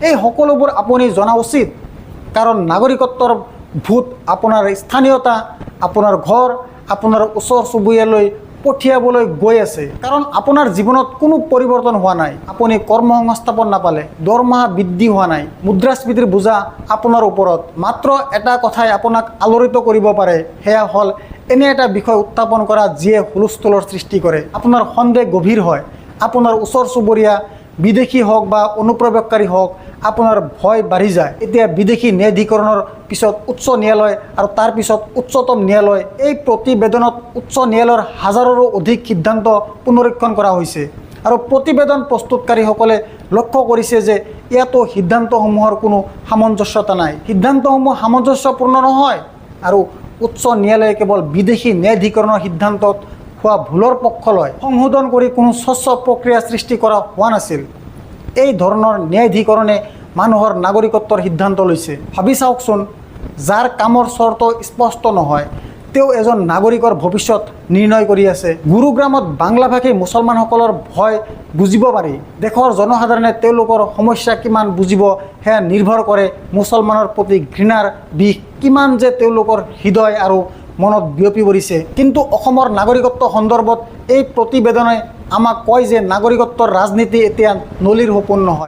এই সকলোবোৰ আপুনি জনা উচিত, কাৰণ নাগৰিকত্বৰ ভোট আপোনাৰ স্থানীয়তা, আপোনাৰ ঘৰ, আপোনাৰ ওচৰ চুবুৰীয়ালৈ পঠিয়াবলৈ গৈ আছে। কাৰণ আপোনাৰ জীৱনত কোনো পৰিৱৰ্তন হোৱা নাই, আপুনি কৰ্মসংস্থাপন নাপালে, দৰমহা বৃদ্ধি হোৱা নাই, মুদ্ৰাস্ফীতিৰ বোজা আপোনাৰ ওপৰত। মাত্ৰ এটা কথাই আপোনাক আলোড়িত কৰিব পাৰে, সেয়া হ'ল এনে এটা বিষয় উত্থাপন কৰা যিয়ে হুলস্থুলৰ সৃষ্টি কৰে। আপোনাৰ সন্দেহ গভীৰ হয়, আপোনাৰ ওচৰ চুবুৰীয়া বিদেশী হওক বা অনুপ্ৰৱেশকাৰী হওক, আপোনাৰ ভয় বাঢ়ি যায়। এতিয়া বিদেশী ন্যায়াধিকৰণৰ পিছত উচ্চ ন্যায়ালয় আৰু তাৰ পিছত উচ্চতম ন্যায়ালয়, এই প্ৰতিবেদনত উচ্চ ন্যায়ালয়ৰ হাজাৰৰো অধিক সিদ্ধান্ত পুনৰীক্ষণ কৰা হৈছে। আৰু প্ৰতিবেদন প্ৰস্তুতকাৰীসকলে লক্ষ্য কৰিছে যে ইয়াতো সিদ্ধান্তসমূহৰ কোনো সামঞ্জস্যতা নাই, সিদ্ধান্তসমূহ সামঞ্জস্যপূৰ্ণ নহয়। আৰু উচ্চ ন্যায়ালয়ে কেৱল বিদেশী ন্যায়াধিকৰণৰ সিদ্ধান্তত হোৱা ভুলৰ পক্ষ লয়, সংশোধন কৰি কোনো স্বচ্ছ প্ৰক্ৰিয়া সৃষ্টি কৰা হোৱা নাছিল। এই ধৰণৰ ন্যায়াধিকৰণে মানুহৰ নাগৰিকত্বৰ সিদ্ধান্ত লৈছে। ভাবি চাওকচোন, যাৰ কামৰ চৰ্ত স্পষ্ট নহয়, তেওঁ এজন নাগৰিকৰ ভৱিষ্যত নিৰ্ণয় কৰি আছে। গুৰুগ্ৰামত বাংলাভাষী মুছলমানসকলৰ ভয় বুজিব পাৰি। দেশৰ জনসাধাৰণে তেওঁলোকৰ সমস্যা কিমান বুজিব সেয়া নিৰ্ভৰ কৰে মুছলমানৰ প্ৰতি ঘৃণাৰ বিষ কিমান যে তেওঁলোকৰ হৃদয় আৰু মনত বিয়পি পৰিছে। কিন্তু অসমৰ নাগৰিকত্ব সন্দৰ্ভত এই প্ৰতিবেদনে আমাক কয় যে নাগৰিকত্বৰ ৰাজনীতি এতিয়া নলীৰ সপোন নহয়।